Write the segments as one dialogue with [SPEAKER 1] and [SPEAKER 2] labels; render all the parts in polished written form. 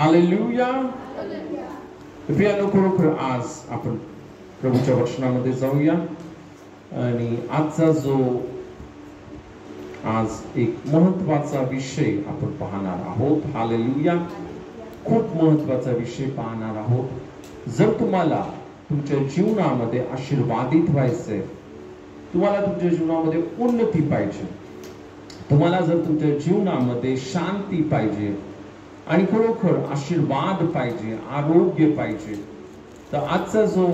[SPEAKER 1] Hallelujah. प्रियानो, खरोखर आज आपण प्रभूच्या वचनामध्ये जाऊया आणि आजचा जो आज एक महत्वाचा विषय आपण पाहणार आहोत. हालेलुया. खूप महत्वाचा विषय पाहणार आहोत. जर तुम्हाला तुमच्या जीवनामध्ये आशीर्वादित व्हायचंय, तुम्हाला तुमच्या जीवनामध्ये उन्नती पाहिजे, तुम्हाला जर तुमच्या जीवनामध्ये शांती पाहिजे आणि खरोखर आशीर्वाद पाहिजे, आरोग्य पाहिजे, तर आजचा जो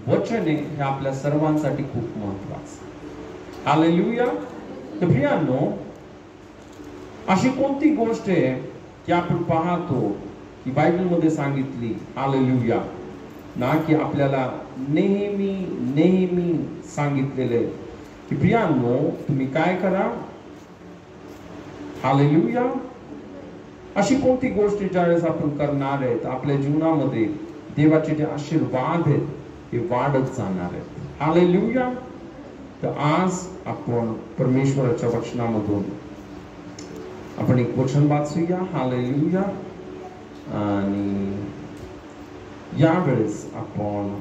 [SPEAKER 1] वचन आहे हे आपल्या सर्वांसाठी खूप महत्वाचं. हालेलुया. तर प्रियानो, अशी कोणती गोष्ट आहे की आपण पाहतो की बायबलमध्ये सांगितली, हालेलुया ना, की आपल्याला नेहमी नेहमी सांगितलेले की प्रियानो तुम्ही काय करा. हालेलुया. अशी कोणती गोष्ट ज्यावेळेस आपण करणार आहेत आपल्या जीवनामध्ये देवाचे जे आशीर्वाद आहेत ते वाढत जाणार आहेत. हालेलुया. तर आज आपण परमेश्वराच्या वचनामधून आपण एक वचन वाचूया. हालेलुया. आणि यावेळेस आपण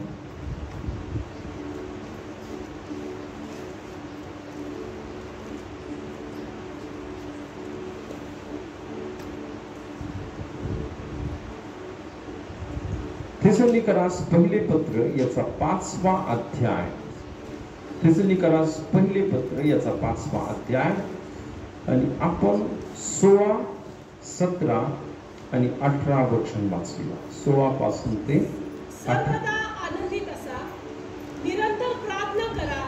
[SPEAKER 1] थेसलोनिकरास पहिले पत्र याचा 5वा अध्याय. थेसलोनिकरास पहिले पत्र याचा 5वा अध्याय आणि आपण 16, 17 आणि 18 वचन वाचूया. 16 पासून ते 18.
[SPEAKER 2] आनंदित असा, निरंतर प्रार्थना करा,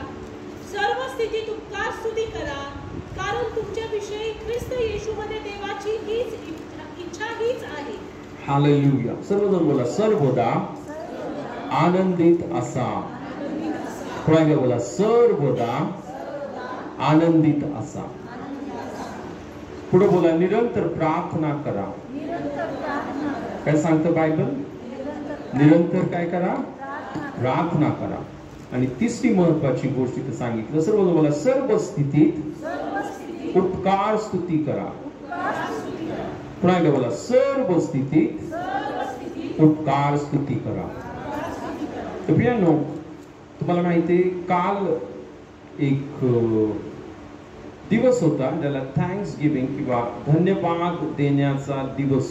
[SPEAKER 2] सर्व स्थितीत उपकार स्तुती करा, कारण तुमच्या विषयी ख्रिस्त येशूमध्ये देवाची हीच इच्छा हीच आहे.
[SPEAKER 1] हालेलुया. सर्वजण बोला, सर्वदा आनंदित असा. पुढे बोला, सर्वदा आनंदित असा. पुढे बोला, निरंतर प्रार्थना करा. काय सांगतं बायबल? निरंतर काय करा? प्रार्थना करा. आणि तिसरी महत्वाची गोष्ट इथे सांगितलं, सर्वजण बोला, सर्व स्थितीत उपकार स्तुती करा. पुन्हा एकदा बोला, सर्व स्थितीत उपकार स्तुती करा. तर प्रियानो, तुम्हाला माहिती आहे काल एक दिवस होता ज्याला थँक्स गिव्हिंग किंवा धन्यवाद देण्याचा दिवस.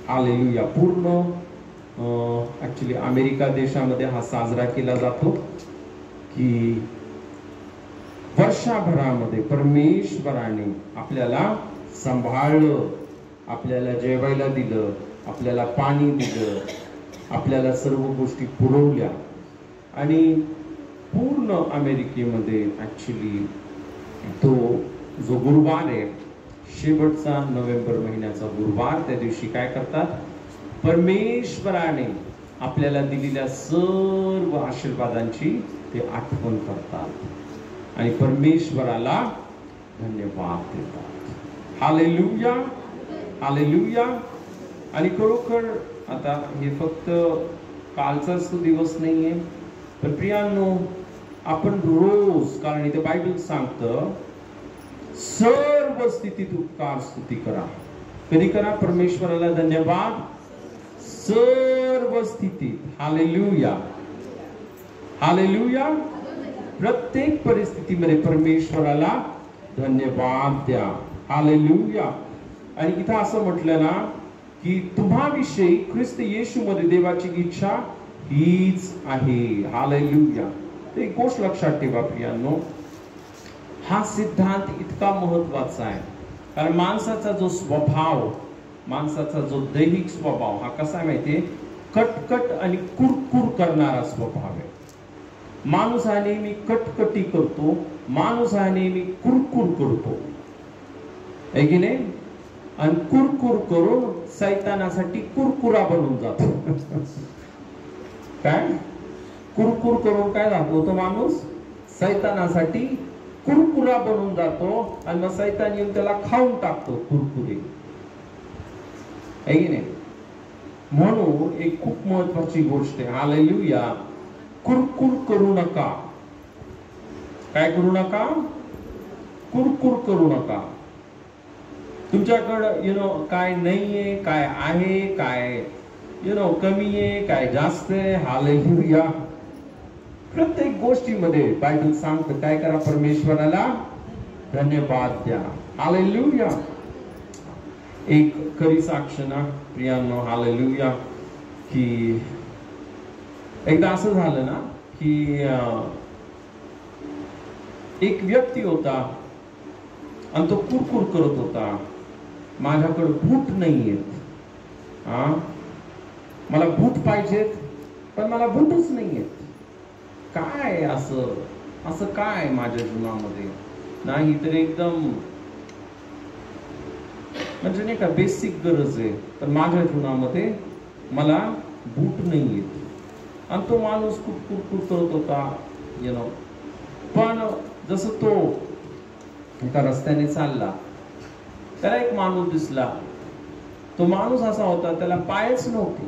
[SPEAKER 1] हालेलुया. पूर्ण ऍक्च्युली अमेरिका देशामध्ये हा साजरा केला जातो की वर्षभरामध्ये परमेश्वराने आपल्याला सांभाळलं, आपल्याला जेवायला दिलं, आपल्याला पाणी दिलं, आपल्याला सर्व गोष्टी पुरवल्या. आणि पूर्ण अमेरिकेमध्ये ऍक्च्युली तो जो गुरुवार आहे, शेवटचा नोव्हेंबर महिन्याचा गुरुवार, त्या दिवशी काय करतात, परमेश्वराने आपल्याला दिलेल्या सर्व आशीर्वादांची ते आठवण करतात आणि परमेश्वराला धन्यवाद देतात. हालेलुया. हालेलुया. आणि खरोखर आता हे फक्त कालचाच तो दिवस नाहीये, पण प्रियांनो आपण रोज, कारण इथे बायबल सांगतं सर्व स्थितीत उपकार स्तुती करा. कधी करा? परमेश्वराला धन्यवाद सर्व स्थितीत. हालेलुया. हालेलुया. प्रत्येक परिस्थितीमध्ये परमेश्वराला धन्यवाद द्या. हालेलुया. आणि इथं असं म्हटलं ना की तुम्हाविषयी ख्रिस्त येशूमध्ये देवाची इच्छा हीच आहे. हालेलुया. एक गोष्ट लक्षात ठेवा प्रियांनो, हा सिद्धांत इतका महत्वाचा आहे कारण माणसाचा जो स्वभाव, माणसाचा जो दैहिक स्वभाव हा कसा आहे माहितीये, कटकट आणि कुरकुर करणारा स्वभाव आहे. माणूस हा नेहमी कटकटी करतो, माणूस हा नेहमी कुरकुर करतो, आहे की नाही? आणि कुरकुर करून सैतानासाठी कुरकुरा बनून जातो. काय कुरकुर करून काय दाखवतो माणूस? सैतानासाठी कुरकुरा बनून जातो आणि मग सैतान येऊन त्याला खाऊन टाकतो कुरकुरे, आहे की नाही? म्हणून एक खूप महत्वाची गोष्ट आहे. हालेलुया. कुरकुर करू नका. काय करू नका? कुरकुर करू नका. तुमच्याकडं काय नाहीये, काय आहे, काय कमी आहे, काय जास्त आहे. हालेलुया. प्रत्येक गोष्टीमध्ये बायबल सांगतं काय करा, परमेश्वराला धन्यवाद द्या. हालेलुया. एक खरी साक्ष ना प्रियांनो, हालेलुया, की एकदा असं झालं ना की एक व्यक्ती होता आणि तो कुरकुर करत होता, माझ्याकडे बूट नाहीयेत, मला बूट पाहिजेत पण मला बूटच नाहीयेत. काय असं काय माझ्या जीवनामध्ये नाही तर एकदम म्हणजे नाही का बेसिक गरज आहे, पण माझ्या जीवनामध्ये मला बूट नाहीयेत. आणि तो माणूस खूप कुरकुर करत होता पण जसं तो एका रस्त्याने चालला त्याला एक माणूस दिसला. तो माणूस असा होता त्याला पायच नव्हते.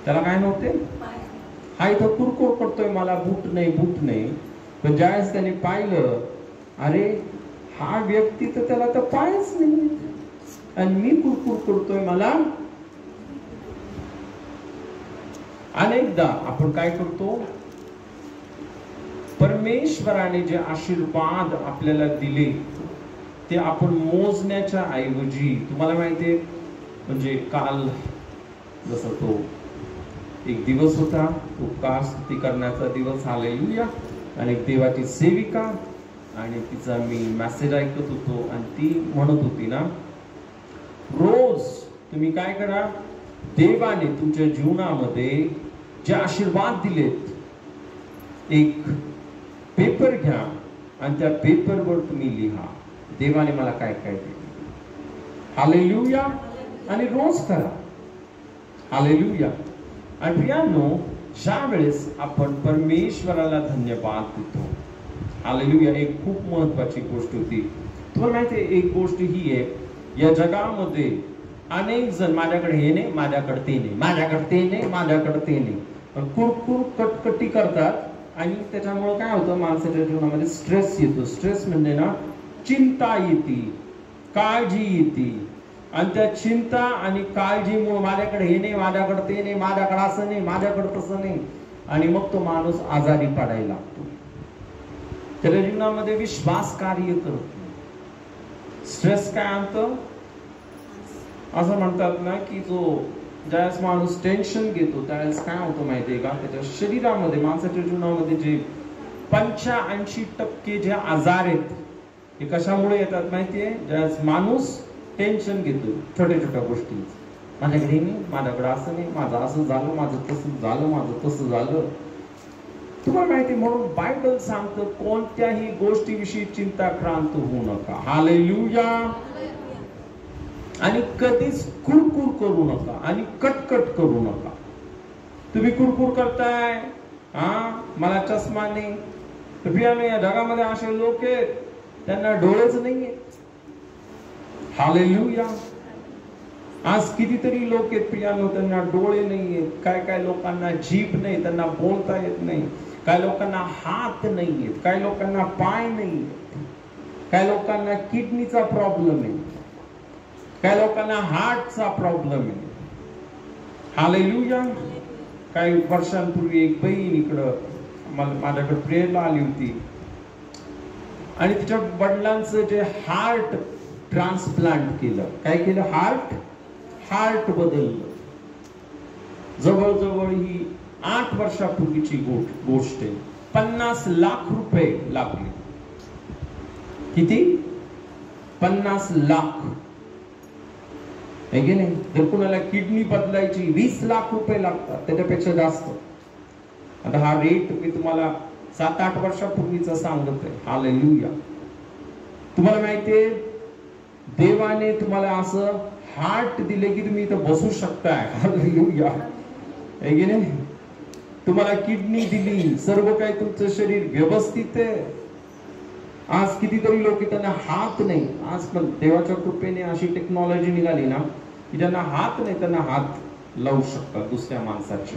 [SPEAKER 1] त्याला काय नव्हते? हा इथं कुरकुर करतोय मला बूट नाही बूट नाही, पण ज्यावेळेस त्याने पाहिलं अरे हा व्यक्ती तर त्याला तर पायच नाही आणि मी कुरकुर करतोय मला. अनेकदा आपण काय करतो, परमेश्वराने जे आशीर्वाद आपल्याला दिले ते आपण मोजण्याच्या ऐवजी, तुम्हाला माहितीये म्हणजे काल जसं तो एक दिवस होता उपकार स्तुती करण्याचा दिवस, हालेलुया, आणि देवाची सेविका आणि तिचा मी मेसेज ऐकत होतो आणि ती म्हणत होती ना, रोज तुम्ही काय करा, देवाने तुमच्या जीवनामध्ये जे आशीर्वाद दिलेत एक पेपर घ्या आणि त्या पेपरवर तुम्ही लिहा देवाने मला काय काय दिले. हालेलुया. आणि रोज करा. हालेलुया. आणि प्रियांनो, ज्या वेळेस आपण परमेश्वराला धन्यवाद देतो, हालेलुया, एक खूप महत्वाची गोष्ट होती. तुम्हाला माहिती आहे एक गोष्ट ही आहे, या जगामध्ये अनेक जण माझ्याकडे हे नाही, माझ्याकडे ते नाही, माझ्याकडे ते नाही, माझ्याकडे ते नाही, कुरकुर कटकटी करतात. आणि त्याच्यामुळे काय होतं, माणसाच्या जीवनामध्ये स्ट्रेस येतो. स्ट्रेस म्हणजे ना चिंता येते, काळजी येते, आणि त्या चिंता आणि काळजीमुळे माझ्याकडे हे नाही, माझ्याकडे ते नाही, माझ्याकडे असं नाही, माझ्याकडे तसं नाही, आणि मग तो माणूस आजारी पडायला लागतो. त्याच्या जीवनामध्ये विश्वास कार्य करत नाही. स्ट्रेस काय आणतं, असं म्हणतात ना की जो ज्यावेळेस माणूस टेन्शन घेतो त्यावेळेस काय होतं माहितीये का, त्याच्या शरीरामध्ये, माणसाच्या जीवनामध्ये जे 85% जे आजार आहेत हे कशामुळे येतात माहितीये, ज्यावेळेस माणूस टेन्शन घेतो छोट्या छोट्या गोष्टी. माझ्याकडे नाही, माझ्याकडे असं नाही, माझं असं झालं, माझं तसं झालं, माझं तसं झालं. तुम्हाला माहिती, म्हणून बायबल सांगतं कोणत्याही गोष्टीविषयी चिंताक्रांत होऊ नका. हालेलुया. आणि कधीच कुरकुर करू नका आणि कटकट करू नका. तुम्ही कुरकुर करताय, मला चष्मा नाही, तर प्रियानो या जगामध्ये असे लोक आहेत त्यांना डोळेच नाहीये. हालेलुया. आज कितीतरी लोक आहेत प्रियानो त्यांना डोळे नाहीयेत, काय काय लोकांना जीभ नाही, त्यांना बोलता येत नाही, काय लोकांना हात नाहीयेत, काय लोकांना पाय नाहीयेत, काय लोकांना किडनीचा प्रॉब्लेम आहे, काही लोकांना हार्टचा प्रॉब्लेम आहे. हालेलुया. काही वर्षांपूर्वी एक बहीण इकडं माझ्याकडे प्रेयरला आली होती आणि तिच्या वडिलांचं जे हार्ट ट्रान्सप्लांट केलं. काय केलं? हार्ट बदललं. जवळजवळ ही 8 वर्षापूर्वीची गोष्ट आहे. 50 लाख रुपये लागले. किती? 50 लाख. आहे नाही? जर कुणाला किडनी बदलायची 20 लाख रुपये लागतात, त्याच्यापेक्षा जास्त. आता हा रेट मी तुम्हाला 7-8 वर्षापूर्वीचा सांगत आहे. हालेलुया. तुम्हाला माहितीये देवाने तुम्हाला असं हार्ट दिले की तुम्ही इथं बसू शकताय. हालेलुया. आहे की नाही? तुम्हाला किडनी दिली, सर्व काही तुमचं शरीर व्यवस्थित आहे. आज कितीतरी लोक त्यांना हात नाही. आज पण देवाच्या कृपेने अशी टेक्नॉलॉजी निघाली ना की ज्यांना हात नाही त्यांना हात लावू शकतात दुसऱ्या माणसाचे.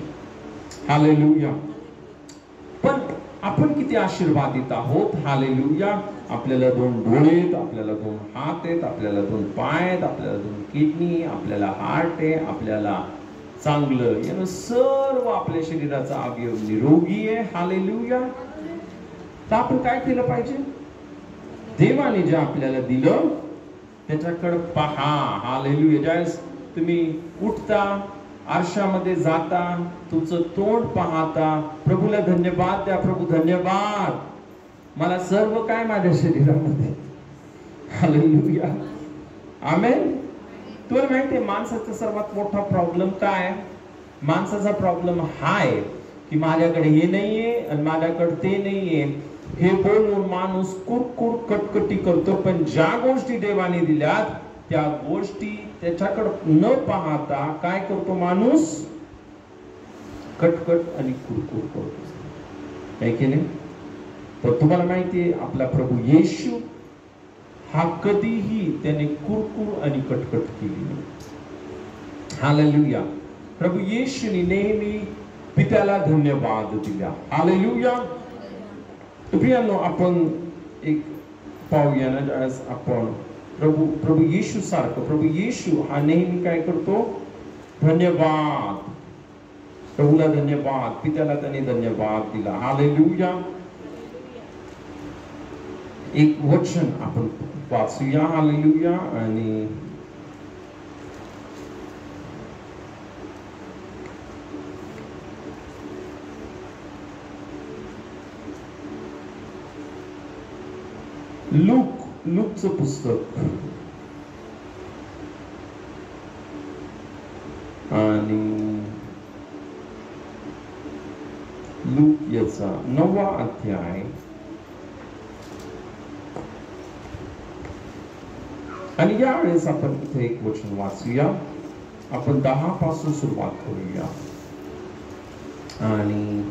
[SPEAKER 1] हालेलुया. पण आपण किती आशीर्वादित आहोत. हालेलुया. आपल्याला 2 डोळे आहेत, आपल्याला 2 हात आहेत, आपल्याला 2 पाय आहेत, आपल्याला 2 किडनी, आपल्याला हार्ट आहे, आपल्याला चांगलं सर्व आपल्या शरीराचा अवयव निरोगी आहे. हालेलुया. तर आपण काय केलं पाहिजे? देवाने जे आपल्याला दिलं त्याच्याकडे पहा. हालेलुया. ज्यावेळेस तुम्ही उठता, आरशामध्ये जाता, तुमचं तोंड पाहता, प्रभूला धन्यवाद द्या. प्रभू धन्यवाद, मला सर्व काय माझ्या शरीरामध्ये. हालेलुया. आमेन. तुला माहितीये माणसाचा सर्वात मोठा प्रॉब्लेम काय? माणसाचा प्रॉब्लेम हा आहे की माझ्याकडे हे नाहीये आणि माझ्याकडे ते नाहीये हे बोलून माणूस कुरकुर कटकटी करतो. पण ज्या गोष्टी देवाने दिल्यात त्या गोष्टी त्याच्याकडे न पाहता काय करतो माणूस? कटकट आणि कुरकुर करतो. काय केले? तर तुम्हाला माहितीये आपला प्रभू येशू हा कधीही त्याने कुरकुर आणि कटकट केली नाही. हालेलुया. प्रभू येशूने नेहमी पित्याला धन्यवाद दिला. हालेलुया. प्रियांनो, आपण एक पाहूया ना, ज्यावेळेस आपण प्रभू येशू सारखं, प्रभू येशू हा नेहमी काय करतो? धन्यवाद. प्रभूला धन्यवाद, पित्याला त्याने धन्यवाद दिला. हालेलुया. एक वचन आपण वाचूया. हालेलुया. आणि लूकचं पुस्तक आणि लूक याचा 9वा अध्याय आणि यावेळेस आपण इथे एक वचन वाचूया. आपण 10 पासून सुरुवात करूया. आणि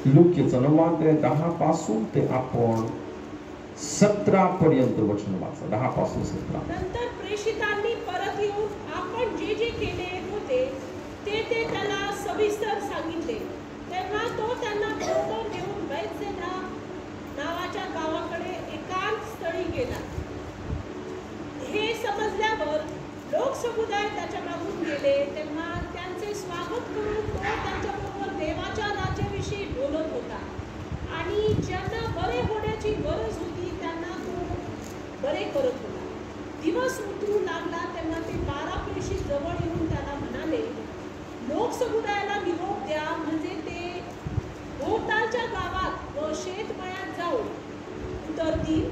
[SPEAKER 1] लूक याचा 9वा अध्याय 10 पासून ते आपण 17 पर्यंत वचन वाचा. 10 पासून 17.
[SPEAKER 2] नंतर प्रेषितांनी परत येऊन आपण जे जे केले होते ते त्याला सविस्तर सांगितले. तेव्हा तो त्यांना बरोबर घेऊन बैतसैदा नावाच्या गावाकडे एकांत स्थळी गेला. हे समजल्यावर लोकसमुदाय त्याच्या मागून गेले. तेव्हा त्यांचे स्वागत करून तो त्यांच्याबरोबर देवाच्या राज्याविषयी बोलत होता आणि ज्यांना बरे होण्याची गरज होती त्यांना तो बरे करत होता. दिवस उतरू लागला तेव्हा ते 12 प्रेषित जवळ येऊन त्याला म्हणाले, लोकसमुदायाला निरोप द्या, म्हणजे ते भोवतालच्या गावात व शेतमळ्यात जाऊन उतरतील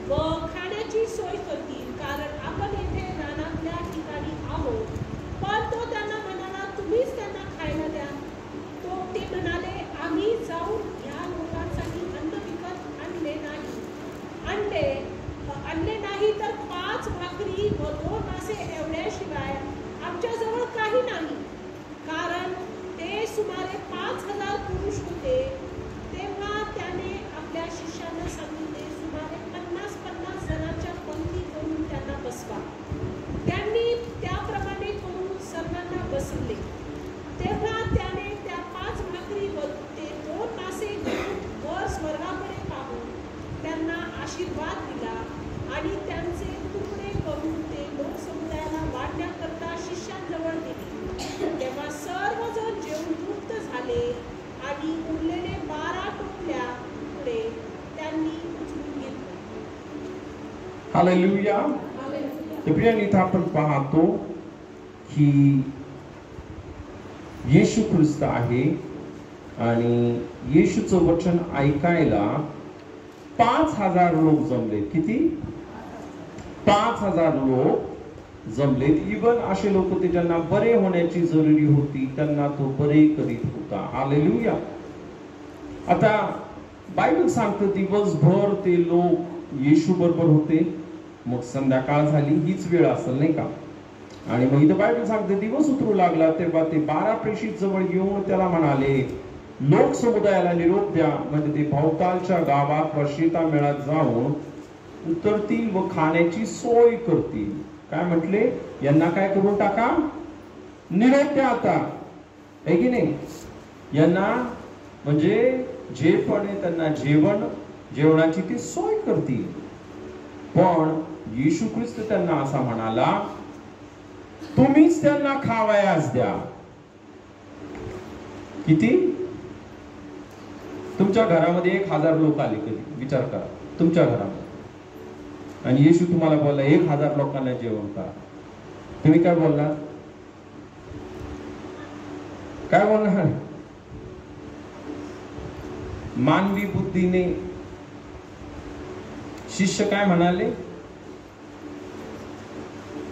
[SPEAKER 2] व खाण्याची सोय करतील, कारण आपण येथे रानातल्या ठिकाणी आहोत. पण तो त्यांना म्हणाला, तुम्हीच त्यांना खायला द्या. ते म्हणाले, आम्ही जाऊन या लोकांसाठी अन्न विकत आणले नाही तर 5 भाकरी व 2 मासे एवढ्याशिवाय आमच्याजवळ काही नाही. कारण ते सुमारे 5000 पुरुष होते. तेव्हा त्याने आपल्या शिष्यांना सांगितले, सुमारे 50 जणांच्या पंक्ती करून त्यांना बसवा. त्यांनी त्याप्रमाणे करून सर्वांना बसवले. तेव्हा त्याने त्या 5 भाकरी व ते 2 मासे घेऊन वर स्वर्गाकडे पाहून त्यांना आशीर्वाद दिला आणि त्यांचे तुकडे करून ते लोकसमुदायाला वाढण्याकरता शिष्यांजवळ दिले. तेव्हा सर्वजण जेवून तृप्त झाले आणि उरलेले 12 टोपल्या तुकडे त्यांनी उचलून घेतले.
[SPEAKER 1] हालेलुया. प्रियांनो, इथं आपण पाहतो की येशू ख्रिस्त आहे आणि येशूचं वचन ऐकायला 5000 लोक जमले. किती? 5000 लोक जमलेत. इवन असे लोक होते ज्यांना बरे होण्याची जरुरी होती, त्यांना तो बरे करीत होता. हालेलुया. आता बायबल सांगतं दिवसभर ते लोक येशू बरोबर होते. मग संध्याकाळ झाली, हीच वेळ असेल नाही का? आणि मग इथं बायबल सांगते दिवस उतरू लागला तेव्हा ते 12 प्रेषित जवळ येऊन त्याला म्हणाले, लोक समुदायाला निरोप द्या, म्हणजे ते भोवतालच्या गावात व शेतामेळात जाऊन उतरतील व खाण्याची सोय करतील. काय म्हटले? यांना काय करून टाका? निरोप द्या आता, आहे की नाही? यांना म्हणजे जे पण आहे त्यांना जेवणाची ती सोय करतील. पण येशू ख्रिस्त त्यांना असा म्हणाला, तुम्हीच त्यांना खावयास द्या. किती? तुमच्या घरामध्ये 1000 लोक आले, कधी विचार करा तुमच्या घरामध्ये, आणि येशू तुम्हाला बोलला 1000 लोकांना जेवण करा. तुम्ही काय बोलणार? काय बोलणार? मानवी बुद्धीने शिष्य काय म्हणाले?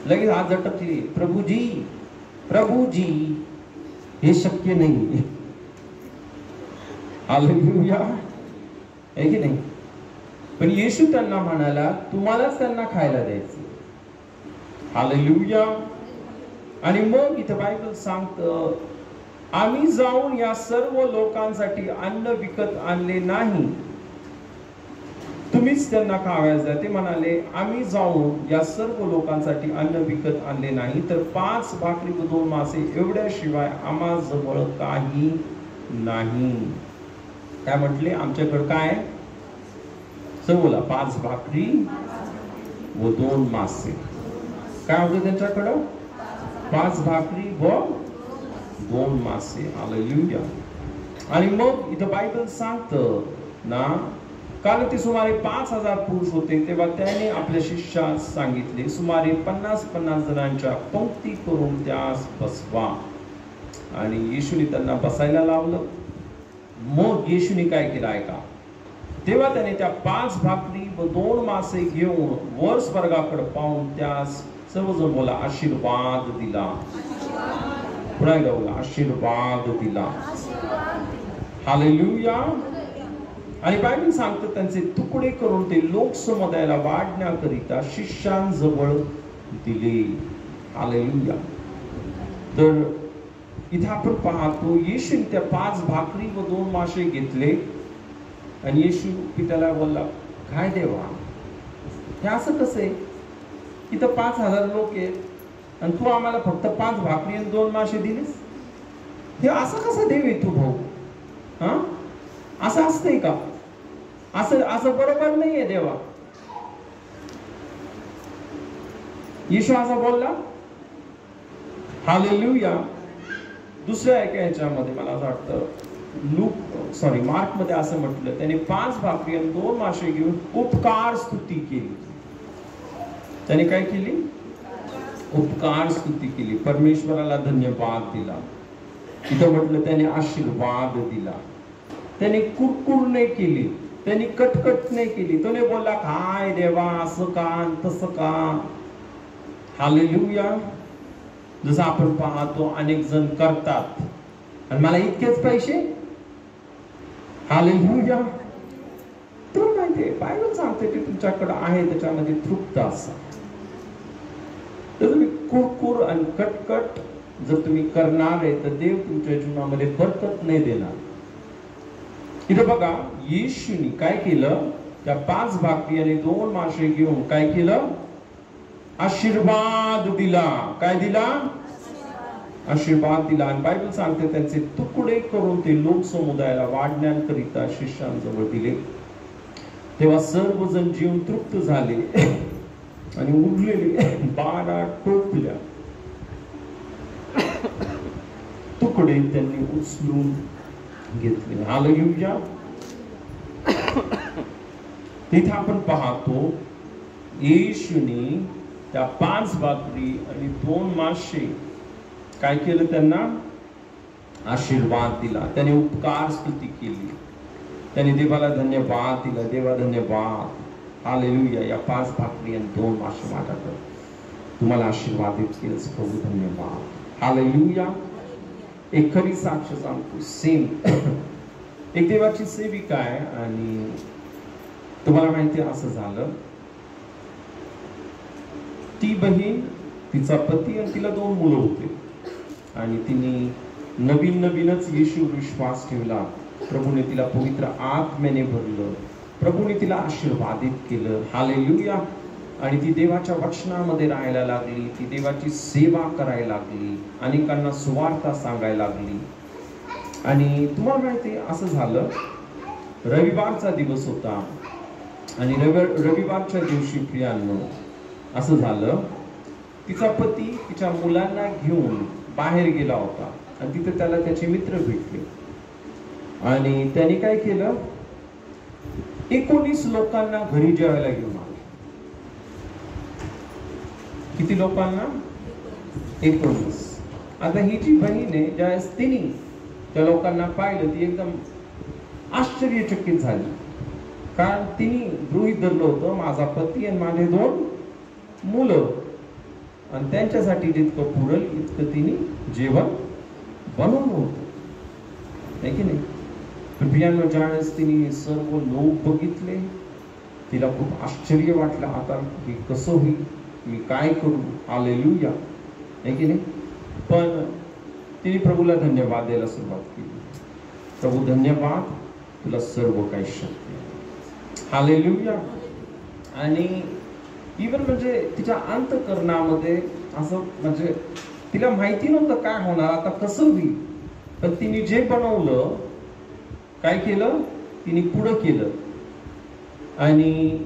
[SPEAKER 1] लगेच हात झटकले, प्रभूजी हे शक्य नाही. हालेलुया, आहे की नाही? पण येशू त्यांना म्हणाला, तुम्हालाच त्यांना खायला द्यायचं. हालेलुया. आणि मग इथं बायबल सांगतं, आम्ही जाऊन या सर्व लोकांसाठी अन्न विकत आणले नाही, तुम्हीच त्यांना खावयास द्या. ते म्हणाले, आम्ही जाऊन या सर्व लोकांसाठी अन्न विकत आणले नाही, तर 5 भाकरी व 2 मासे एवढ्याशिवाय आम्हाजवळ काही नाही. काय म्हटले? आमच्याकडे काय? बोला, 5 भाकरी व 2 मासे. काय होते त्यांच्याकडं? 5 भाकरी व 2 मासे. हालेलुया. आणि मग इथं बायबल सांगतं ना, कारण ते सुमारे 5000 पुरुष होते, तेव्हा त्याने आपल्या शिष्यास सांगितले, सुमारे 50 जणांच्या पंक्ती करून त्यास बसवा. आणि येशूने त्यांना बसायला लावलं. मग येशूने काय केलं ऐका. तेव्हा त्याने त्या 5 भाकरी व 2 मासे घेऊन वर स्वर्गाकडे पाहून त्यास, सर्वजण बोला, आशीर्वाद दिला. पुन्हा एकदा बोला, आशीर्वाद दिला. हालेलुया. आणि बायबल सांगतं, त्यांचे तुकडे करून ते लोकसमुदायाला वाढण्याकरिता शिष्यांजवळ दिले. हालेलुया. तर इथे आपण पाहतो, येशूने त्या 5 भाकरी व 2 मासे घेतले आणि येशू पित्याला बोलला, काय देवा, हे असं कसं आहे? इथं 5000 लोक आहेत आणि तू आम्हाला फक्त 5 भाकरी आणि 2 मासे दिलेस? हे असं कसं देव आहे तू भाऊ? हा, असं असतंय का? असं बरोबर नाहीये देवा. येशू असा बोलला. हालेलुया. दुसऱ्या एका याच्यामध्ये मला असं वाटतं, मार्क मध्ये असं म्हटलं, त्याने 5 भाकरी आणि 2 मासे घेऊन उपकार स्तुती केली. त्याने काय केली? उपकार स्तुती केली, परमेश्वराला धन्यवाद दिला. इथं म्हटलं त्याने आशीर्वाद दिला. त्याने कुरकुर नाही केली, त्यांनी कटकट नाही केली. तो नाही बोलला, काय देवा असं का तसं का. हालेलुया. जसं आपण पाहतो अनेक जण करतात, आणि मला इतकेच पैसे. हालेलुया. तर माहितीये बायबल सांगते की तुमच्याकडे आहे त्याच्यामध्ये तृप्त असा. तर तुम्ही कुरकुर आणि कटकट जर तुम्ही करणार आहे तर देव तुमच्या जीवनामध्ये बरकत नाही देणार. इथे बघा, येशूने काय केलं? त्या 5 भाकरी आणि 2 मासे घेऊन काय केलं? आशीर्वाद दिला. काय दिला? आशीर्वाद दिला. आणि बायबल सांगते त्यांचे तुकडे करून ते लोकसमुदायाला वाढण्याकरिता शिष्यांजवळ दिले. तेव्हा सर्वजण जीवन तृप्त झाले आणि उरलेले 12 टोपल्या तुकडे त्यांनी उचलून घेतले. हालेलुया. तिथे आपण पाहतो येशूने त्या 5 भाकरी आणि 2 मासे काय केलं? त्यांना आशीर्वाद दिला. त्याने उपकार स्तुती केली. त्याने देवाला धन्यवाद दिला. देवा धन्यवाद. हालेलुया. या 5 भाकरी आणि 2 मासे माझ्याकडे तुम्हाला आशीर्वादित केलं, प्रभू धन्यवाद. हालेलुया. एक खरी साक्ष सांगतो. सेम एक देवाची सेविका आहे आणि तुम्हाला माहिती असं झालं, ती बहीण, तिचा पती आणि तिला 2 मुलं होते आणि तिने नवीनच येशू विश्वास ठेवला. प्रभूने तिला पवित्र आत्म्याने भरलं. प्रभूने तिला आशीर्वादित केलं. हालेलुया. आणि ती देवाच्या वचनामध्ये राहायला लागली, ती देवाची सेवा करायला लागली, अनेकांना सुवार्ता सांगायला लागली. आणि तुम्हाला माहिती असं झालं, रविवारचा दिवस होता आणि रविवारच्या दिवशी प्रियांनो असं झालं, तिचा पती तिच्या मुलांना घेऊन बाहेर गेला होता आणि तिथे त्याला त्याचे मित्र भेटले आणि त्याने काय केलं, 19 लोकांना घरी जेवायला घेऊन आले. किती लोकांना? 19. आता ही जी बहीण आहे, ज्यावेळेस तिने त्या लोकांना पाहिलं ती एकदम आश्चर्यचकित झाली, कारण तिने गृहीत धरलं होतं माझा पती आणि माझे 2 मुलं आणि त्यांच्यासाठी जितकं पुरल इतकं तिने जेवण बनवलं होतं, आहे की नाही? प्रियांनो, ज्यावेळेस तिने सर्व लोक बघितले तिला खूप आश्चर्य वाटलं, आता हे कसं होईल, मी काय करू? हालेलुया, आहे की नाही? पण तिने प्रभूला धन्यवाद द्यायला सुरुवात केली. प्रभू धन्यवाद, तुला सर्व काही शक्य आहे. हालेलुया. आणि इव्हन म्हणजे तिच्या अंतःकरणामध्ये असं म्हणजे तिला माहिती नव्हतं काय होणार, आता कसं होईल, पण तिने जे बनवलं काय केलं, तिने पुढं केलं आणि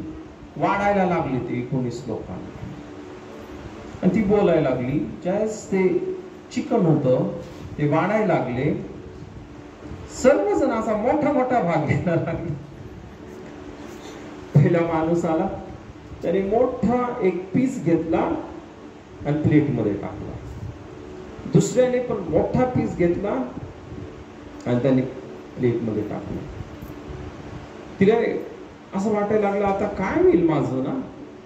[SPEAKER 1] वाढायला लागले ते 19 लोकांना. आणि ती बोलायला लागली, ज्यावेळेस ते चिकन होतं ते वाढायला लागले, सर्वजण असा मोठा मोठा भाग घ्यायला लागले. पहिला माणूस आला, त्याने मोठा एक पीस घेतला आणि प्लेटमध्ये टाकला. दुसऱ्याने पण मोठा पीस घेतला आणि त्याने प्लेटमध्ये टाकला. तिला असं वाटायला लागलं, आता काय होईल माझं ना,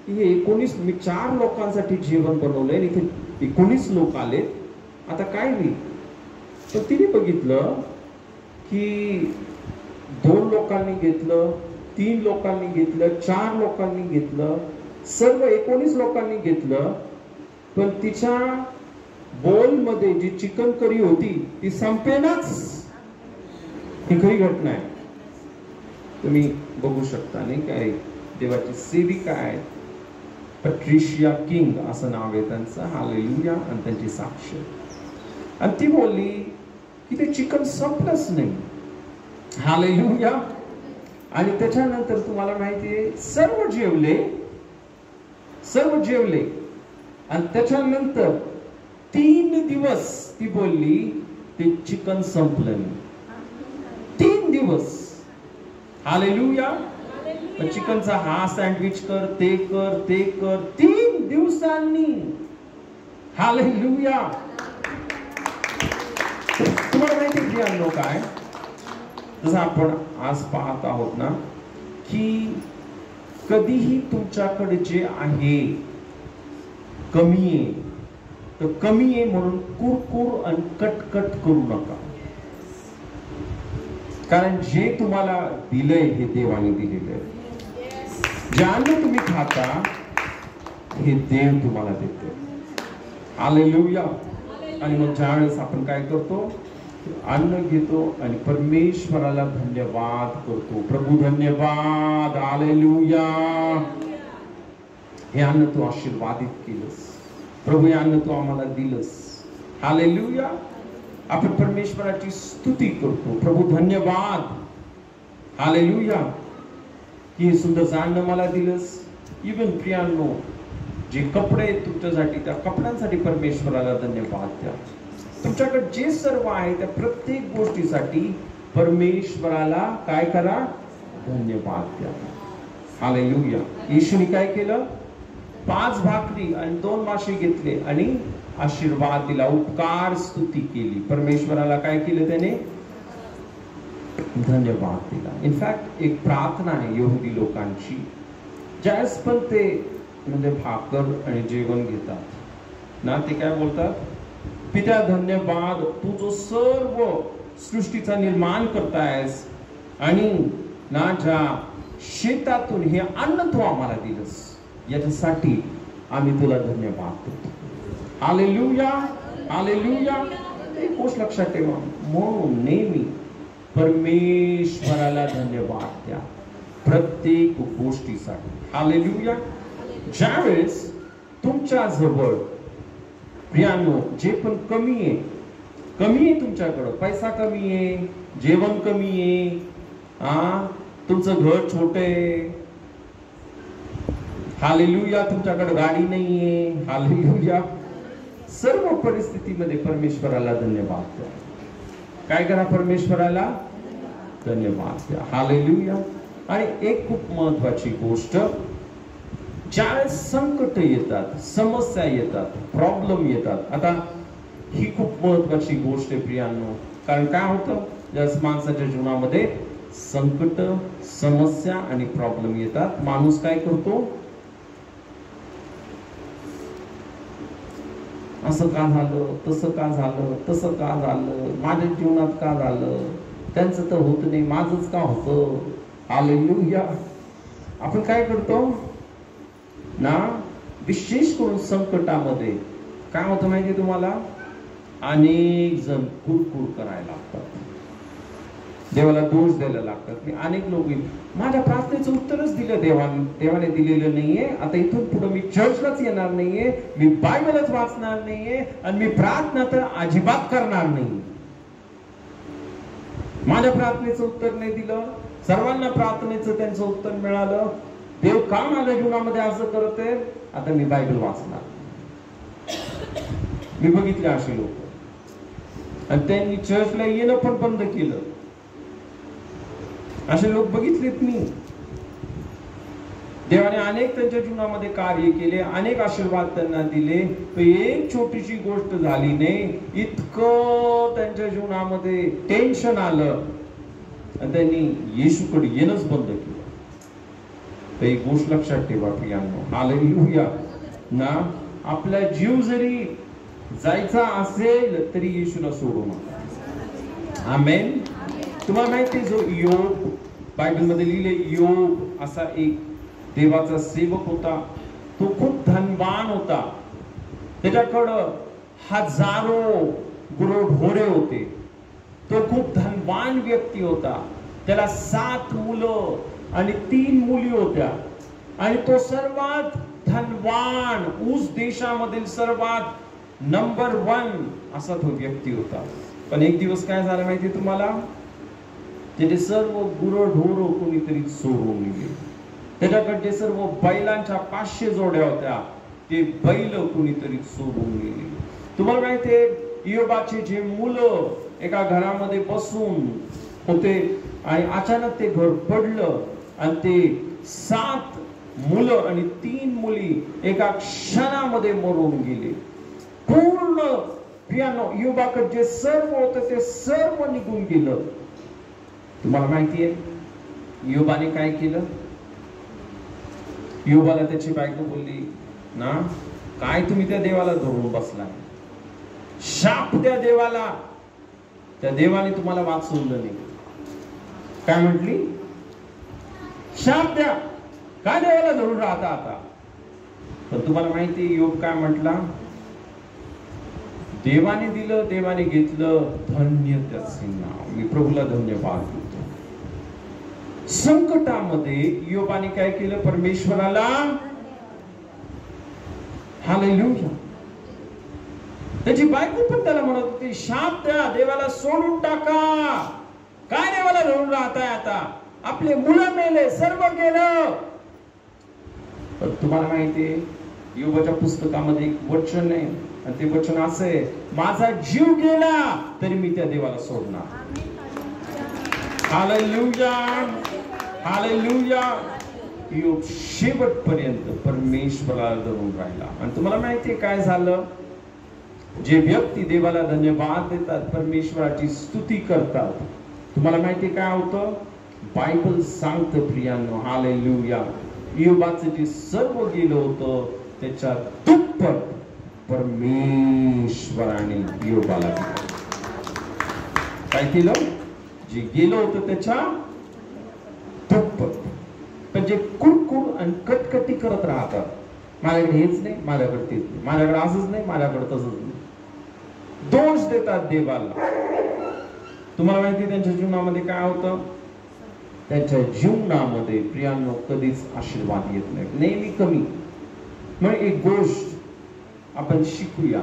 [SPEAKER 1] हे 19 मी 4 लोकांसाठी जेवण बनवलंय, इथे 19 लोक आले, आता काय होईल? तर तिने बघितलं की 2 लोकांनी घेतलं, 3 लोकांनी घेतलं, 4 लोकांनी घेतलं, सर्व 19 लोकांनी घेतलं, पण तिच्या बोलमध्ये जी चिकन करी होती ती संपेनाच. ही खरी घटना आहे, तुम्ही बघू शकता. नाही काय, देवाची सेविका आहे, पॅट्रिशिया किंग असं नाव आहे त्यांचं. हालेलुया. आणि त्यांची साक्ष. आणि ती बोलली की ते चिकन संपलंच नाही. हालेलुया. आणि त्याच्यानंतर तुम्हाला माहितीये सर्व जेवले आणि त्याच्यानंतर 3 दिवस ती बोलली ते चिकन संपलं नाही. 3 दिवस. हालेलुया. चिकनचा हा सँडविच कर, ते कर, ते कर, 3 दिवसांनी. हालेलुया. तुम्हाला माहिती आहे काय, जसं आपण आज पाहत आहोत ना, की कधीही तुमच्याकडे जे आहे कमी आहे, तर कमी आहे म्हणून कुरकुर आणि कटकट करू नका. कारण जे तुम्हाला दिलंय हे देवाने दिलेलं आहे. जे अन्न तुम्ही खाता हे देव तुम्हाला देते. हालेलुया. आणि मग ज्यावेळेस आपण काय करतो, अन्न घेतो आणि परमेश्वराला धन्यवाद करतो. प्रभू धन्यवाद. हालेलुया. हे अन्न तू आशीर्वादित केलंस प्रभू, हे अन्न तू आम्हाला दिलंस. हालेलुया. आपण परमेश्वराची स्तुती करतो. प्रभू धन्यवाद. हालेलुया. की हे सुंदर अन्न मला दिलंस. इवन प्रियांनो, जे कपडे तुमच्यासाठी, त्या कपड्यांसाठी परमेश्वराला धन्यवाद द्या. तुमच्याकडे जे सर्व आहे त्या प्रत्येक गोष्टीसाठी परमेश्वराला काय करा, धन्यवाद द्या. हालेलुया. येशूने काय केलं, 5 भाकरी आणि 2 मासे घेतले आणि आशीर्वाद दिला, उपकार स्तुती केली. परमेश्वराला काय केलं त्याने, धन्यवाद दिला. इनफॅक्ट एक प्रार्थना आहे यहुदी लोकांची, ज्यावेळेस पण ते म्हणजे भाकर आणि जेवण घेतात ना, ते काय बोलतात, पित्या धन्यवाद, तू जो सर्व सृष्टीचा निर्माण करतायस आणि ना ज्या शेतातून हे अन्न तू आम्हाला दिलंस, याच्यासाठी आम्ही तुला धन्यवाद देतो. हालेलुया. हालेलुया. एक गोष्ट लक्षात ठेवा, म्हणून नेहमी परमेश्वराला धन्यवाद द्या प्रत्येक गोष्टीसाठी. हालेलुया. ज्यावेळेस तुमच्या जवळ प्रियानो जे पण कमी आहे तुमच्याकडं, पैसा कमी आहे, जेवण कमी आहे, तुमचं घर छोटे आहे, हालेलुया, तुमच्याकडे गाडी नाहीये, हालेलुया, सर्व परिस्थितीमध्ये परमेश्वराला धन्यवाद द्या. काय करा? परमेश्वराला धन्यवाद द्या. हालेलुया. आणि एक खूप महत्वाची गोष्ट, ज्यावेळेस संकट येतात, समस्या येतात, प्रॉब्लेम येतात, आता ही खूप महत्वाची गोष्ट आहे प्रियांनो. कारण काय होतं, ज्यावेळेस माणसाच्या जीवनामध्ये संकट, समस्या आणि प्रॉब्लेम येतात, माणूस काय करतो? असं का झालं, तसं का झालं, तसं का झालं, माझ्या जीवनात का झालं, त्यांचं तर होत नाही, माझंच का होतं. हालेलुया. आपण काय करतो ना, विशेष करून संकटामध्ये काय होतं माहिती तुम्हाला? अनेक जण कुरकुर करायला लागतात, देवाला दोष द्यायला लागतात. की अनेक लोक माझ्या प्रार्थनेचं उत्तरच दिलं देवाने दिलेलं नाहीये, आता इथून पुढे मी चर्चलाच येणार नाहीये, मी बायबलच वाचणार नाहीये, आणि मी प्रार्थना तर अजिबात करणार नाही. माझ्या प्रार्थनेचं उत्तर नाही दिलं, सर्वांना प्रार्थनेचं त्यांचं उत्तर मिळालं, देव का माझ्या जीवनामध्ये असं करते, आता मी बायबल वाचणार. मी बघितले असे लोक, आणि त्यांनी चर्चला येणं पण बंद केलं. असे लोक बघितलेत मी. देवाने अनेक त्यांच्या जीवनामध्ये कार्य केले, अनेक आशीर्वाद त्यांना दिले, तर एक छोटीशी गोष्ट झाली नाही, इतकं त्यांच्या जीवनामध्ये टेन्शन आलं, आणि त्यांनी येशूकडे येणंच बंद केलं. तर एक गोष्ट लक्षात ठेवा प्रियांनो, हालेलुया ना, आपला जीव जरी जायचा असेल तरी येशूला सोडू नका. आमेन. तुम्हाला माहिती, जो योग बायबलमध्ये लिहिले, योग असा एक देवाचा सेवक होता, तो खूप धनवान होता, त्याच्याकडं हजारो गुरढोरे होते, तो खूप धनवान व्यक्ती होता. त्याला 7 मुलं आणि 3 मुली होत्या, आणि तो सर्वात धनवान, ऊस देशामधील सर्वात नंबर 1 असा तो व्यक्ती होता. पण एक दिवस काय झालं माहिती तुम्हाला? त्याचे सर्व गुरढोर कोणीतरी चोरून नेले. त्याच्याकडे सर्व बैलांच्या 500 जोड्या होत्या, ते बैल कोणीतरी चोरून नेले. तुम्हाला माहितीये, इयोबाचे जे मुलं एका घरामध्ये बसून होते, आणि अचानक ते घर पडलं, आणि ते 7 मुलं आणि 3 मुली एका क्षणामध्ये मरून गेले. पूर्ण पियानो इयोबाकडे जे सर्व होतं ते सर्व निघून गेलं. तुम्हाला माहितीये इयोबाने काय केलं? इयोबाला त्याची बायको बोलली ना, काय तुम्ही त्या देवाला धरून बसलाय, शाप द्या देवाला, त्या देवाने तुम्हाला वाचवलं नाही. काय म्हटली? शाप द्या, काय देवाला धरून राहता आता. पण तुम्हाला माहिती योग काय म्हटला? देवाने दिलं, देवाने घेतलं, धन्य त्याचे नाव. मी प्रभूला धन्यवाद देतो. संकटामध्ये योबाने काय केलं? परमेश्वराला हालेलुया. त्याची बायको पण त्याला म्हणत होती, शाप द्या, देवाला सोडून टाका, काय देवाला धरून राहताय आता, आपले मुलं मेले, सर्व गेलं. पण तुम्हाला माहितीये योबाच्या पुस्तकामध्ये एक वचन आहे, आणि ते वचन असं आहे, माझा जीव गेला तरी मी त्या देवाला सोडणार. Hallelujah, hallelujah. योग शेवटपर्यंत परमेश्वराला धरून राहिला. आणि तुम्हाला माहितीये काय झालं? जे व्यक्ती देवाला धन्यवाद देतात, परमेश्वराची स्तुती करतात, तुम्हाला माहिती काय होतं? बायबल सांगतं प्रियांनो, हालेलुया, योबाचं जे सर्व गेलं होतं त्याच्या दुप्पट परमेश्वराने योबाला दिलं. काय केलं? जे गेलं होतं त्याच्या दुप्पट. पण जे कुरकुर आणि कटकटी करत राहतात, माझ्याकडे हेच नाही, माझ्याकडे तेच नाही, माझ्याकडे असंच नाही, माझ्याकडे तसंच नाही, दोष देतात देवाला. तुम्हाला माहिती त्यांच्या जीवनामध्ये काय होतं? त्यांच्या जीवनामध्ये प्रियांनो कधीच आशीर्वाद येत नाही, नेहमी कमी. मग एक गोष्ट आपण शिकूया.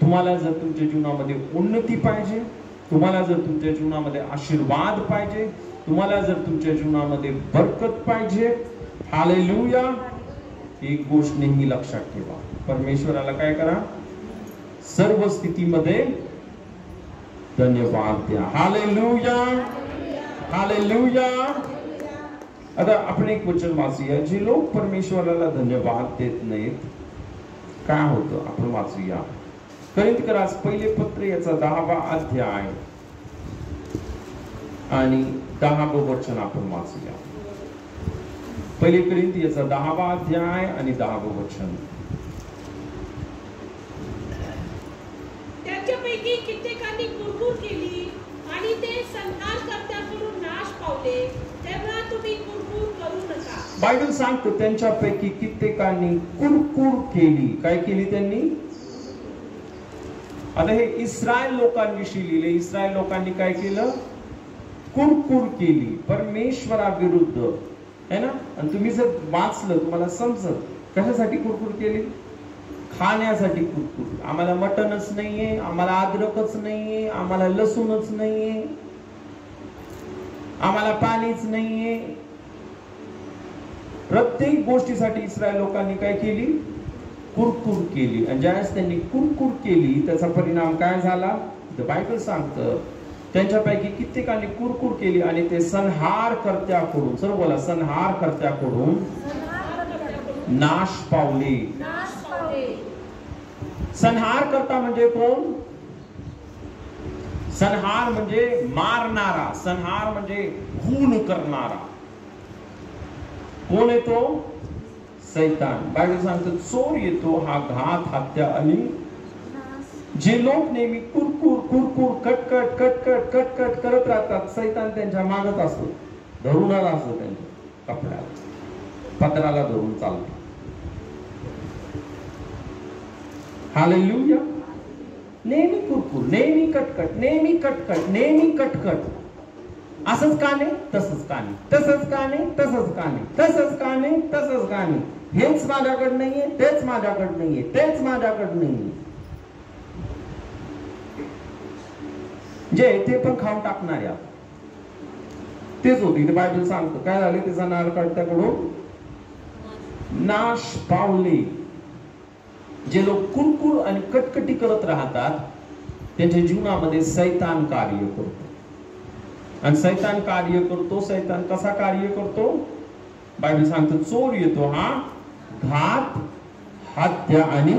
[SPEAKER 1] तुम्हाला जर तुमच्या जीवनामध्ये उन्नती पाहिजे, तुम्हाला जर तुमच्या जीवनामध्ये आशीर्वाद पाहिजे, तुम्हाला जर तुमच्या जीवनामध्ये बरकत पाहिजे, हालेलुया, एक गोष्ट नेहमी लक्षात ठेवा. परमेश्वराला काय करा? सर्व स्थितीमध्ये धन्यवाद द्या. Hallelujah, hallelujah. आता आपण एक वचन वाचूया. जे लोक परमेश्वराला धन्यवाद देत नाहीत, काय होतं आपण वाचूया. कोरिंथीकरास पहिले पत्र याचा 10वा अध्याय आणि 10वं वचन आपण वाचूया. पहिले कोरिंथी याचा 10वा अध्याय आणि 10वं वचन.
[SPEAKER 2] त्यांच्यापैकी कित्येकांनी कुरकुर केली आणि ते संहारकर्त्याकडून नाश पावले, तेव्हा तुम्ही कुरकुर करू नका.
[SPEAKER 1] बायबल सांगतो त्यांच्यापैकी कित्येकांनी कुरकुर केली. काय केली त्यांनी? आता हे इस्रायल लोकांविषयी लिहिले. इस्रायल लोकांनी काय केलं? कुरकुर केली परमेश्वराविरुद्ध, है ना. आणि तुम्ही जर वाचलं तुम्हाला समजत कशासाठी कुरकुर केली. खाण्यासाठी कुरकुर. आम्हाला मटनच नाहीये, आम्हाला अद्रकच नाहीये, आम्हाला लसूणच नाहीये, आम्हाला पाणीच नाहीये. प्रत्येक गोष्टीसाठी इस्रायल लोकांनी काय केली? कुरकुर केली. आणि ज्यावेळेस त्यांनी कुरकुर केली त्याचा परिणाम काय झाला? बायबल सांगतं त्यांच्यापैकी कित्येकांनी कुरकुर केली आणि ते संहारकर्त्याकडून, सर्व बोला, संहारकर्त्याकडून नाश पावले. संहारकर्ता म्हणजे कोण? संहार म्हणजे मारणारा, संहार म्हणजे खून करणारा. कोण येतो? सैतान. बायबल सांगतं चोर येतो हा घात, हत्या आणि जे लोक नेहमी कुरकुर कुरकुर कटकट कटकट कटकट करत राहतात, सैतान त्यांच्या मागत असतो, धरूनच असतो त्यांच्या कपड्याला, पत्राला धरून चालतो. हालेलुया. नेहमी कुरकुर, नेहमी कटकट, नेहमी कटकट, नेहमी कटकट. असंच का नाही, तसंच का नाही, तसंच का नाही, तसंच का नाही, तसंच का नाही, तसंच का नाही, हेच माझ्याकडे नाहीये, तेच माझ्याकडे नाहीये, तेच माझ्याकडे नाहीये. जे ते पण खाऊन टाकणार या तेच होते. बायबल सांगतो काय झाले? ते संहारकर्त्याकडून नाश पावले. जे लोक कुरकुर आणि कटकटी करत राहतात त्यांच्या जीवनामध्ये सैतान कार्य करतो. आणि सैतान कार्य करतो. सैतान कसा कार्य करतो? बायबल सांगतो चोर येतो हा घात, हत्या आणि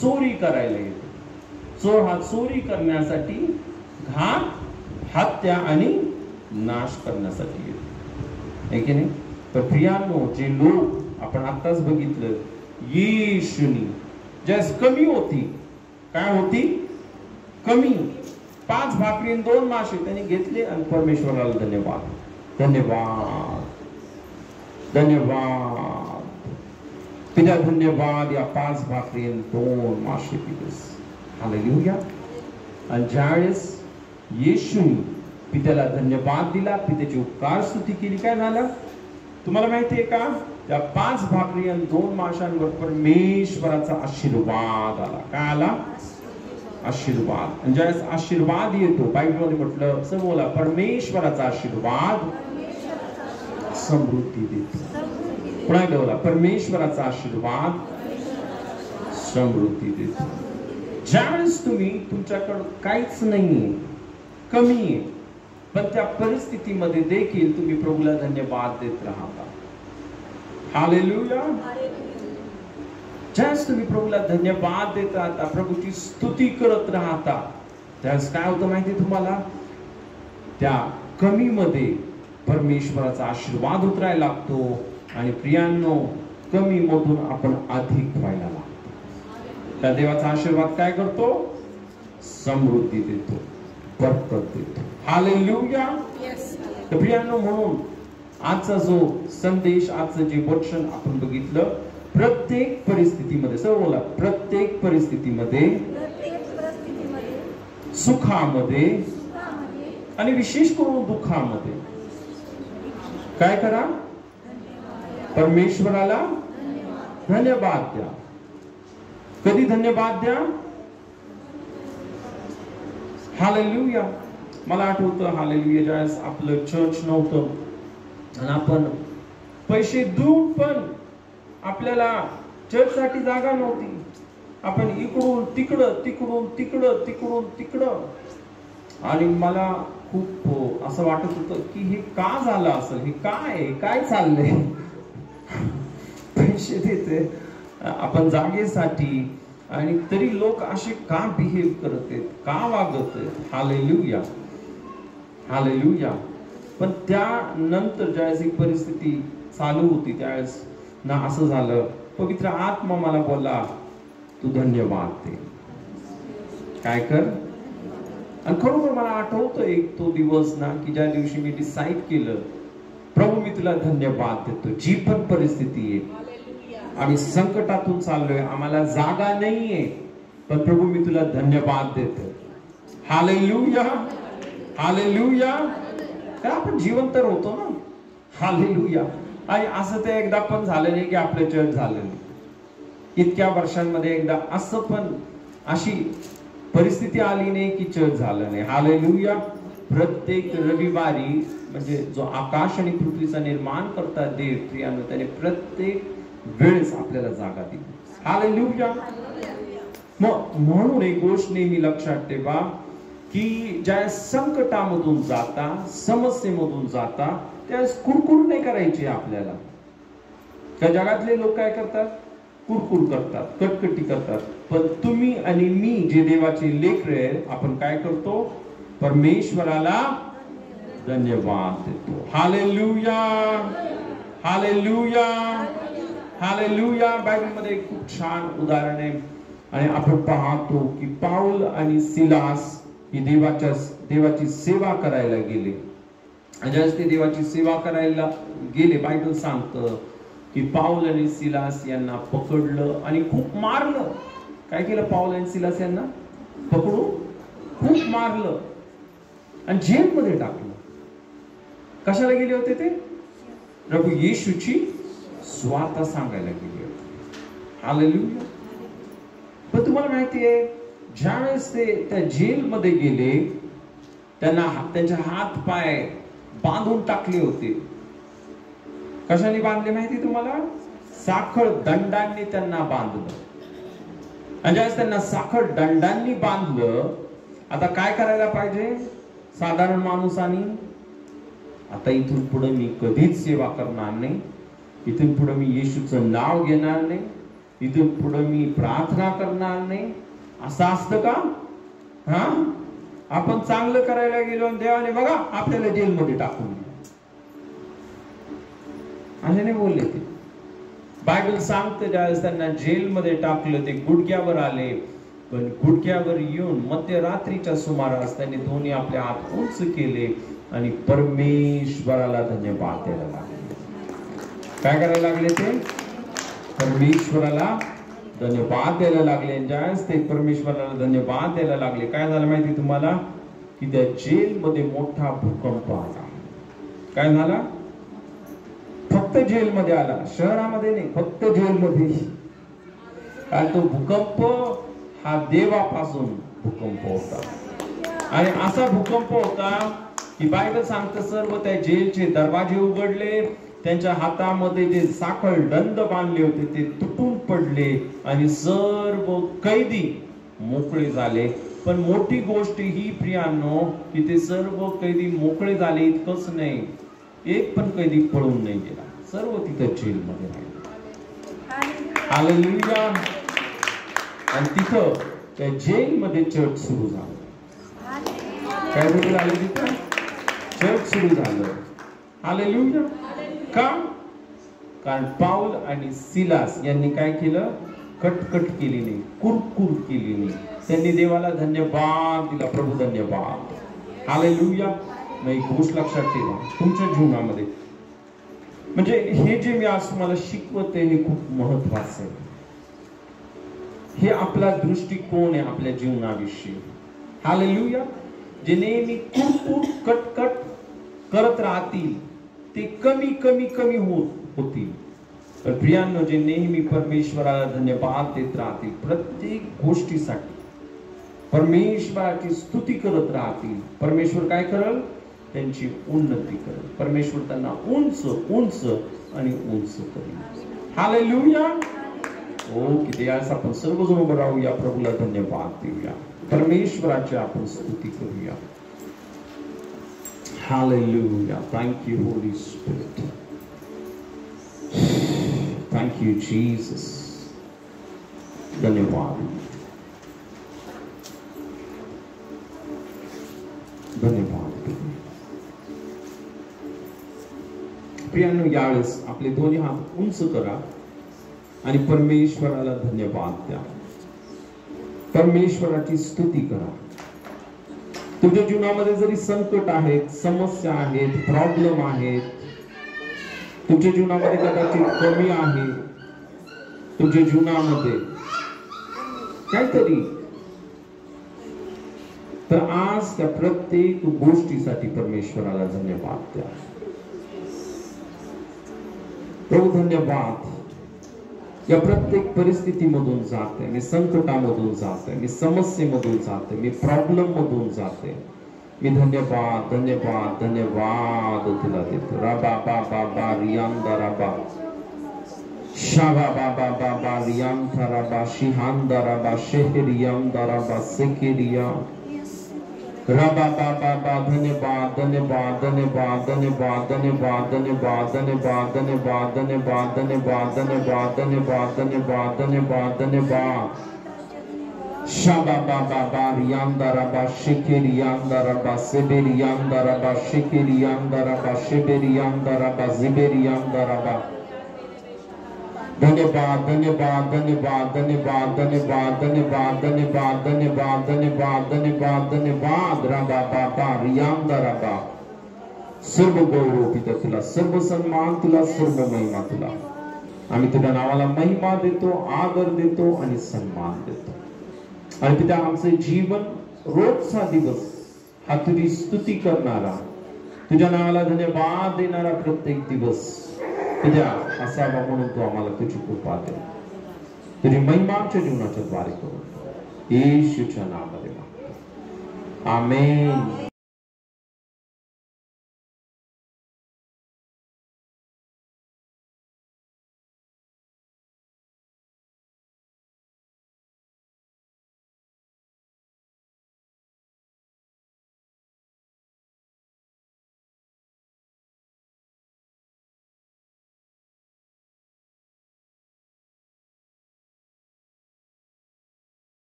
[SPEAKER 1] चोरी करायला येतो. चोर हा चोरी करण्यासाठी, घात, हत्या आणि नाश करण्यासाठी येतो, है की नाही. तर प्रियांनो, जे लोक आपण आताच बघितलं, येशूनी ज्यास कमी होती, काय होती? कमी. 5 भाकरी आणि 2 मासे त्यांनी घेतले आणि परमेश्वराला धन्यवाद, धन्यवाद, धन्यवाद पिता, धन्यवाद या 5 भाकरी आणि 2 मासे दिलेस. हालेलुया. आणि ज्यावेळेस येशूनी पित्याला धन्यवाद दिला, पित्याची उपकार स्तुती केली, काय झालं तुम्हाला माहितीये का? त्या 5 भाकरी आणि 2 माशांवर परमेश्वराचा आशीर्वाद आला. काय आला? आशीर्वाद. आणि ज्यावेळेस आशीर्वाद येतो, बायबलमध्ये म्हटलं सर्व बोला, परमेश्वराचा आशीर्वाद समृद्धी देतो. पुन्हा एकदा बोला, परमेश्वराचा आशीर्वाद समृद्धी देतो. ज्यावेळेस तुम्ही तुमच्याकडे काहीच नाहीये, कमी आहे, पण त्या परिस्थितीमध्ये देखील तुम्ही प्रभूला धन्यवाद देत राहता. हालेलुया. ज्यावेळेस तुम्ही प्रभूला धन्यवाद देत राहता, प्रभूची स्तुती करत राहता, त्यावेळेस काय होतं माहिती तुम्हाला? त्या कमीमध्ये परमेश्वराचा आशीर्वाद उतरायला लागतो. आणि प्रियांनो, कमी मधून आपण अधिक व्हायला लागतो. त्या देवाचा आशीर्वाद काय करतो? समृद्धी देतो, बरकत देतो. हालेलुया. तर प्रियांनो, म्हणून आजचा जो संदेश, आजचं जे वचन आपण बघितलं, प्रत्येक परिस्थितीमध्ये, सर्व बोला, प्रत्येक परिस्थितीमध्ये, सुखामध्ये आणि विशेष करून दुःखामध्ये काय करा? परमेश्वराला धन्यवाद द्या. कधी धन्यवाद द्या? हालेलुया. मला आठवतं हालेलुया ज्यावेळेस आपलं चर्च नव्हतं आणि आपण पैसे देऊन पण आपल्याला चर्च साठी जागा नव्हती, आपण इकडून तिकडं तिकडून तिकडं तिकडून तिकडं, आणि मला खूप असं वाटत होतं की हे का झालं असेल, हे काय चाललंय. पैसे देते आपण जागेसाठी आणि तरी लोक असे का बिहेव करत आहेत, का वागत आहेत. Hallelujah hallelujah. पण त्यानंतर ज्यावेळेस ही परिस्थिती चालू होती त्यावेळेस ना असं झालं, पवित्र आत्मा मला बोलला तू धन्यवाद दे. काय कर. आणि खरोखर मला आठवतं एक तो दिवस ना की ज्या दिवशी मी डिसाईड केलं, प्रभू मी तुला धन्यवाद देतो. जी पण परिस्थिती आहे, आम्ही संकटातून चाललोय, आम्हाला जागा नाहीये, पण प्रभू मी तुला धन्यवाद देतो. Hallelujah hallelujah. कारण आपण जिवंत होतो ना. हालेलुया. आणि असं ते एकदा पण झालं नाही की आपलं चर्च झालं नाही. इतक्या वर्षांमध्ये एकदा असं पण अशी परिस्थिती आली नाही की चर्च झालं नाही. हालेलुया. प्रत्येक रविवारी म्हणजे जो आकाश आणि पृथ्वीचा निर्माण करता देव प्रियानो, त्याने प्रत्येक वेळेस आपल्याला जागा दिली. हालेलुया. म्हणून एक गोष्ट नेहमी लक्षात ठेवा की ज्या संकटामधून जाता, समस्येमधून जाता, त्यावेळेस कुरकुर नाही करायची आपल्याला. त्या जगातले लोक काय करतात? कुरकुर करतात, कटकटी करतात. पण तुम्ही आणि मी जे देवाचे लेकरं आहे, आपण काय करतो? परमेश्वराला धन्यवाद देतो. Hallelujah hallelujah hallelujah. बायबलमध्ये खूप छान उदाहरण आहे आणि आपण पाहतो की पाऊल आणि सिलास ही देवाची सेवा करायला गेले. आणि ज्यावेळेस ते देवाची सेवा करायला गेले, बायबल सांगतं की पाऊल आणि सिलास यांना पकडलं आणि खूप मारलं. काय केलं? पाऊल आणि सिलास यांना पकडून खूप मारलं आणि जेलमध्ये टाकलं. कशाला गेले होते ते? प्रभू येशूची स्वार्थ सांगायला गेले होते. हालेलुया. पण तुम्हाला माहिती आहे, ज्यावेळेस ते त्या जेलमध्ये गेले, त्यांना त्यांचे हात पाय बांधून टाकले होते. कशाने बांधले माहिती तुम्हाला? साखळ दंडांनी त्यांना बांधलं. आणि ज्यावेळेस त्यांना साखळ दंडांनी बांधलं, आता काय करायला पाहिजे साधारण माणूसानी? आता इथून पुढे मी कधीच सेवा करणार नाही, इथून पुढे मी येशूचं नाव घेणार नाही, इथून पुढे मी प्रार्थना करणार नाही. असं असतं का? हा, आपण चांगलं करायला गेलो आणि देवाने बघा आपल्याला जेलमध्ये टाकून दिलं. असे नाही बोलले ते. बायबल सांगते ज्यावेळेस त्यांना जेलमध्ये टाकलं, ते गुडघ्यावर आले. पण गुडघ्यावर येऊन मध्यरात्रीच्या सुमारास त्यांनी दोन्ही आपले हात उंच केले आणि परमेश्वराला धन्यवाद द्यायला लागले. काय करायला लागले ते? परमेश्वराला धन्यवाद द्यायला लागले. ज्यावेळेस ते परमेश्वराला धन्यवाद द्यायला लागले, काय झालं माहिती तुम्हाला? की त्या जेलमध्ये मोठा भूकंप आला. काय झाला? फक्त जेलमध्ये आला, शहरामध्ये नाही, फक्त जेलमध्ये. कारण तो भूकंप हा देवापासून भूकंप होता. आणि असा भूकंप होता की बायबल सांगतं सर्व त्या जेलचे दरवाजे उघडले, त्यांच्या हातामध्ये जे साखळ दंड बांधले होते ते तुटून पडले आणि सर्व कैदी मोकळे झाले. पण मोठी गोष्ट ही प्रियांनो की ते सर्व कैदी मोकळे झाले इतकंच नाही, एक पण कैदी पळून नाही गेला. सर्व तिथं जेलमध्ये राहिले. हालेलुया. आणि तिथं त्या जेलमध्ये चर्च सुरू झालं. काय सुरू झालं तिथं? चर्च सुरू झालं. हालेलुया. का? कारण पाऊल आणि सिलास यांनी काय केलं? कटकट केली नाही, कुरकुर केली नाही. त्यांनी देवाला धन्यवाद दिला. प्रभू धन्यवाद. हालेलुया. नाही, गोष्ट लक्षात ठेवा तुमच्या जीवनामध्ये. म्हणजे हे जे मी आज तुम्हाला शिकवते हे खूप महत्वाचं आहे. हे आपला दृष्टिकोन आहे आपल्या जीवनाविषयी. हालेलुया. जे नेहमी कुरकुर कटकट करत राहतील ते कमी कमी कमी होतील. तर प्रियांनो, जे नेहमी परमेश्वराला धन्यवाद देत राहतील, प्रत्येक गोष्टीसाठी परमेश्वराची स्तुती करत राहतील, परमेश्वर काय करेल? त्यांची उन्नती करेल. परमेश्वर त्यांना उंच उंच आणि उंच करेल. हालेलुया. ओ किती आज आपण सर्वजण उभं राहूया, प्रभूला धन्यवाद देऊया, परमेश्वराची आपण स्तुती करूया. Hallelujah. Thank you Holy spirit. Thank you Jesus. धन्यवाद. धन्यवाद. प्रियांनो, यावेळेस आपले दोन्ही हात उंच करा आणि परमेश्वराला धन्यवाद द्या. परमेश्वराची स्तुती करा. तुमच्या जीवनामध्ये जरी संकट आहेत, समस्या आहेत, प्रॉब्लेम आहेत, तुमच्या जीवनामध्ये कदाचित कमी आहे, तुमच्या जीवनामध्ये काहीतरी, तर आज त्या प्रत्येक गोष्टीसाठी परमेश्वराला धन्यवाद द्या. प्रभू धन्यवाद. या प्रत्येक परिस्थितीमधून जाते मी, संकटामधून जाते मी, समस्येमधून जाते मी, प्रॉब्लेम मधून जाते मी. धन्यवाद धन्यवाद धन्यवाद तुला देतो. राबा बाबा बा रियांदा राबा शाबा बाबा बाबा रियांदा राबा शिहांदा राबा शेहरियांदा राबा सेकेरिया राबा बाबा बा. धन्यवाद धन्यवाद धन्यवाद धन्यवाद धन्यवाद धन्यवाद धन्यवाद धन्यवाद धन्यवाद धन्यवाद धन्यवाद धन्यवाद धन्यवाद धन्यवाद धन्यवाद. शाबा बाबा बा रियांदा राबा शेकेरियांदा राबा सेबेरियांदा राबा शेकेरियांदा राबा शेबेरियांदा राबा जिबेरियांदा राबा. धन्यवाद धन्यवाद धन्यवाद धन्यवाद धन्यवाद धन्यवाद धन्यवाद धन्यवाद धन्यवाद धन्यवाद धन्यवाद. राबा बाबा रियांदा राबा. सर्व गौरव पिता तुला, सर्व सन्मान तुला, सर्व महिमा तुला. आम्ही तुझ्या नावाला महिमा देतो, आदर देतो आणि सन्मान देतो. आणि पिता, आमचे जीवन रोजचा दिवस हा तुझी स्तुती करणारा, तुझ्या नावाला धन्यवाद देणारा प्रत्येक दिवस पिता असावा, म्हणून तू आम्हाला तुझी कृपा दे. तुझी महिमा आमच्या जीवनाच्या द्वारे करून येशूच्या नावामध्ये मागतो. आमेन.